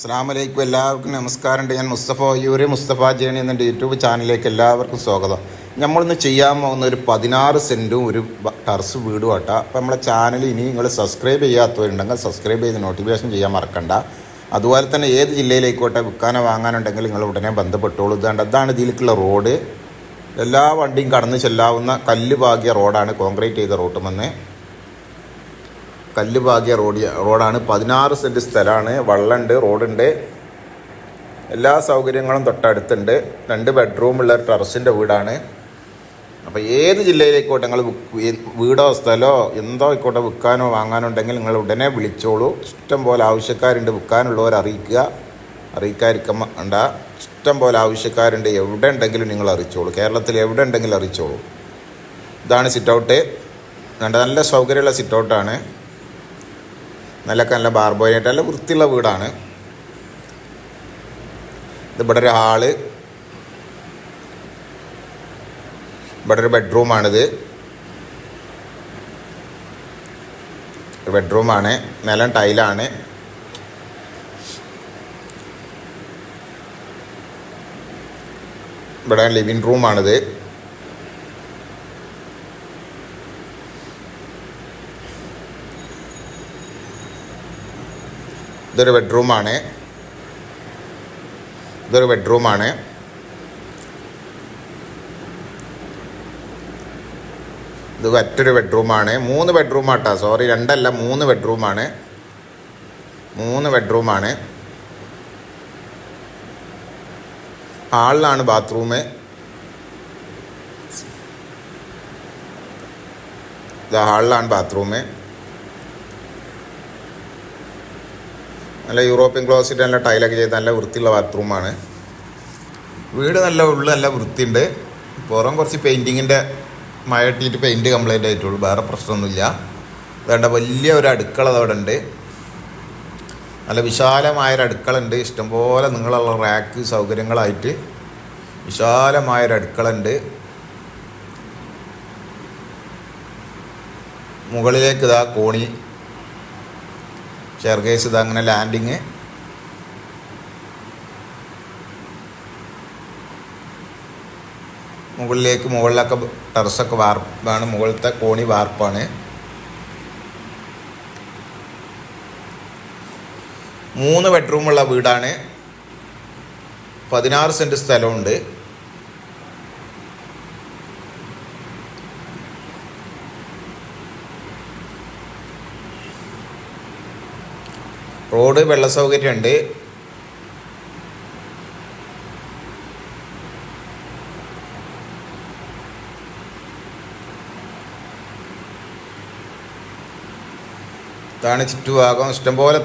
അസ്സലാമു അലൈക്കും. എല്ലാവർക്കും നമസ്കാരമുണ്ട്. ഞാൻ മുസ്തഫ വയ്യൂര്, മുസ്തഫ ജേണി എന്ന യൂട്യൂബ് ചാനലിലേക്ക് എല്ലാവർക്കും സ്വാഗതം. നമ്മളിന്ന് ചെയ്യാൻ പോകുന്ന ഒരു 16 സെൻറ്റും ഒരു ടെറസ് വീടും ആട്ടാ. അപ്പോൾ നമ്മളെ ചാനൽ ഇനി നിങ്ങൾ സബ്സ്ക്രൈബ് ചെയ്യാത്തവരുണ്ടെങ്കിൽ സബ്സ്ക്രൈബ് ചെയ്ത് നോട്ടിഫിക്കേഷൻ ചെയ്യാൻ മറക്കണ്ട. അതുപോലെ തന്നെ ഏത് ജില്ലയിലേക്കോട്ടെ വിൽക്കാനോ വാങ്ങാനുണ്ടെങ്കിൽ നിങ്ങൾ ഉടനെ ബന്ധപ്പെട്ടോളൂ. അതാണ് ഇതിലേക്കുള്ള റോഡ്. എല്ലാ വണ്ടിയും കടന്ന് ചെല്ലാവുന്ന കല്ല് പാകിയ റോഡാണ്, കോൺക്രീറ്റ് ചെയ്ത റോട്ടുമെന്ന് കല്ല് പാകിയ റോഡാണ്. 16 സെൻറ്റ് സ്ഥലമാണ്. വെള്ളമുണ്ട്, റോഡുണ്ട്, എല്ലാ സൗകര്യങ്ങളും തൊട്ടടുത്തുണ്ട്. 2 ബെഡ്റൂമുള്ള ടെറസിൻ്റെ വീടാണ്. അപ്പോൾ ഏത് ജില്ലയിലേക്കോട്ടെ നിങ്ങൾ വീടോ സ്ഥലമോ എന്തോ ആയിക്കോട്ടെ വിൽക്കാനോ വാങ്ങാനോ ഉണ്ടെങ്കിൽ നിങ്ങൾ ഉടനെ വിളിച്ചോളൂ. ഇഷ്ടം പോലെ ആവശ്യക്കാരുണ്ട്. വിൽക്കാനുള്ളവർ അറിയിക്കാതിരിക്കണ്ട. ഇഷ്ടം പോലെ ആവശ്യക്കാരുണ്ട്. എവിടെ ഉണ്ടെങ്കിലും നിങ്ങൾ അറിയിച്ചോളൂ. കേരളത്തിൽ എവിടെ ഉണ്ടെങ്കിലും അറിയിച്ചോളൂ. ഇതാണ് സിറ്റ് ഔട്ട്. നല്ല സൗകര്യമുള്ള സിറ്റ് ഔട്ടാണ്. നല്ല ബാർബോയായിട്ട് നല്ല വൃത്തിയുള്ള വീടാണ്. ഇവിടെ ഒരു ഹാള്, ഇവിടെ ഒരു ബെഡ്റൂമാണിത്. ബെഡ്റൂമാണ്. നിലം ടൈലാണ്. ഇവിടെ ലിവിങ് റൂമാണിത്. ഇതൊരു ബെഡ്റൂമാണ്. ഇത് മറ്റൊരു ബെഡ്റൂമാണ്. 3 ബെഡ്റൂമാട്ടാ, സോറി 2 അല്ല 3 ബെഡ്റൂമാണ്. ഹാളിലാണ് ബാത്റൂം. ഹാളിലാണ് ബാത്റൂം. നല്ല യൂറോപ്യൻ ക്ലോസിറ്റ്, നല്ല ടൈലൊക്കെ ചെയ്ത് നല്ല വൃത്തിയുള്ള ബാത്റൂമാണ്. വീട് നല്ല വൃത്തിയുണ്ട്. പുറം കുറച്ച് പെയിൻറ്റിങ്ങിൻ്റെ മഴ ഇട്ടിട്ട് പെയിൻറ്റ് കംപ്ലൈൻ്റ് ആയിട്ടുള്ളൂ, വേറെ പ്രശ്നമൊന്നുമില്ല. വേണ്ട വലിയ ഒരു അടുക്കള അവിടെ ഉണ്ട്. നല്ല വിശാലമായൊരു അടുക്കള ഉണ്ട്. ഇഷ്ടംപോലെ നിങ്ങളുള്ള റാക്ക് സൗകര്യങ്ങളായിട്ട് വിശാലമായൊരു അടുക്കള ഉണ്ട്. മുകളിലേക്ക് ഇതാ കോണി, സ്റ്റെയർകേസ്, അങ്ങനെ ലാൻഡിങ്. മുകളിലൊക്കെ ടെറസൊക്കെ വാർപ്പാണ്. മുകളിലത്തെ കോണി വാർപ്പാണ്. 3 ബെഡ്റൂമുള്ള വീടാണ്. 16 സെൻറ്റ് സ്ഥലമുണ്ട്. റോഡ്, വെള്ള സൗകര്യമുണ്ട്. ഇതാണ് ചുറ്റുഭാഗം. ഇഷ്ടംപോലെ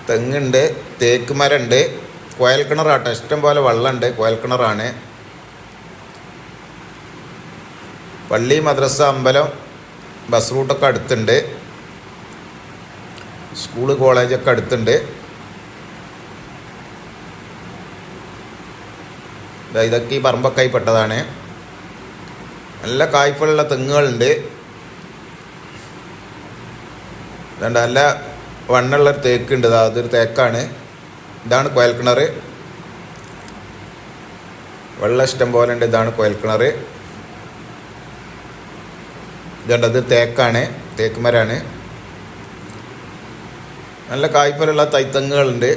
തെങ്ങുണ്ട്, തേക്ക് മരമുണ്ട്. കുഴൽ കിണറാട്ടോ. ഇഷ്ടംപോലെ വെള്ളമുണ്ട്. കുഴൽ കിണറാണ്. പള്ളി, മദ്രസ, അമ്പലം, ബസ് റൂട്ടൊക്കെ അടുത്തുണ്ട്. സ്കൂള്, കോളേജൊക്കെ അടുത്തുണ്ട്. ഇതൊക്കെ ഈ പറമ്പൊക്കെ പെട്ടതാണ്. നല്ല കായ്ഫലുള്ള തെങ്ങുകളുണ്ട്. നല്ല വണ്ണുള്ളൊരു തേക്കുണ്ട്. അതൊരു തേക്കാണ്. ഇതാണ് കുഴൽ കിണർ. വെള്ളം ഇഷ്ടം പോലെ ഉണ്ട്. ഇതാണ് കുഴൽ കിണർ. അത് തേക്കാണ്, തേക്ക് മരമാണ്. നല്ല കായ്ഫലുള്ള തൈത്തെങ്ങുകളുണ്ട്.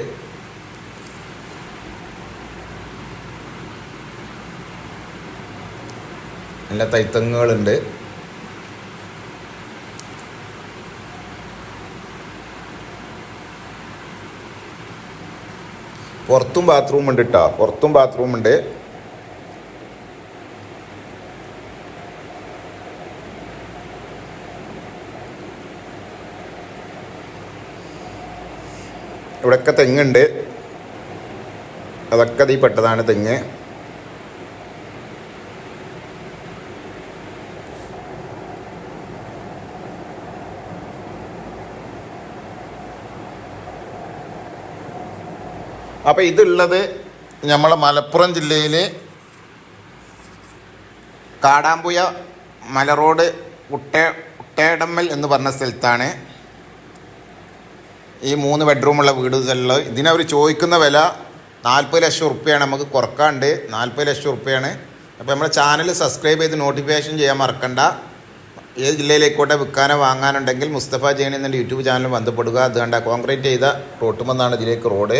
നല്ല തൈത്തെങ്ങുകളുണ്ട്. പുറത്തും ബാത്റൂം ഉണ്ട് കേട്ടോ. പുറത്തും ബാത്റൂം ഉണ്ട്. ഇവിടെയൊക്കെ തെങ്ങുണ്ട്. അതൊക്കെ ഇതിൽ പെട്ടതാണ് തെങ്ങ്. അപ്പോൾ ഇതുള്ളത് നമ്മളെ മലപ്പുറം ജില്ലയിൽ കാടാമ്പുഴ മല റോഡ് കുട്ടേടമ്മൽ എന്ന് പറഞ്ഞ സ്ഥലത്താണ്. ഈ 3 ബെഡ്റൂമുള്ള വീട് ഇതെല്ലാം ഇതിനവർ ചോദിക്കുന്ന വില 40 ലക്ഷം ഉറുപ്പ്യാണ്. നമുക്ക് കുറക്കാണ്ട് 40 ലക്ഷം ഉറുപ്പ്യാണ്. അപ്പോൾ നമ്മുടെ ചാനൽ സബ്സ്ക്രൈബ് ചെയ്ത് നോട്ടിഫിക്കേഷൻ ചെയ്യാൻ മറക്കണ്ട. ഏത് ജില്ലയിലേക്കോട്ടെ വിൽക്കാനോ വാങ്ങാനുണ്ടെങ്കിൽ മുസ്തഫ ജേണി എന്ന യൂട്യൂബ് ചാനൽ ബന്ധപ്പെടുക. അത് കണ്ട കോൺക്രീറ്റ് ചെയ്ത റോട്ടുമെന്നാണ് ഇതിലേക്ക് റോഡ്.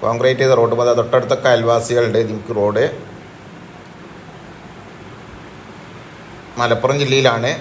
കോൺക്രീറ്റ് ചെയ്ത റോട്ടുമ്പോൾ തൊട്ടടുത്തൊക്കെ അയൽവാസികളുണ്ട്. ഇതിലേക്ക് റോഡ് മലപ്പുറം ജില്ലയിലാണ്.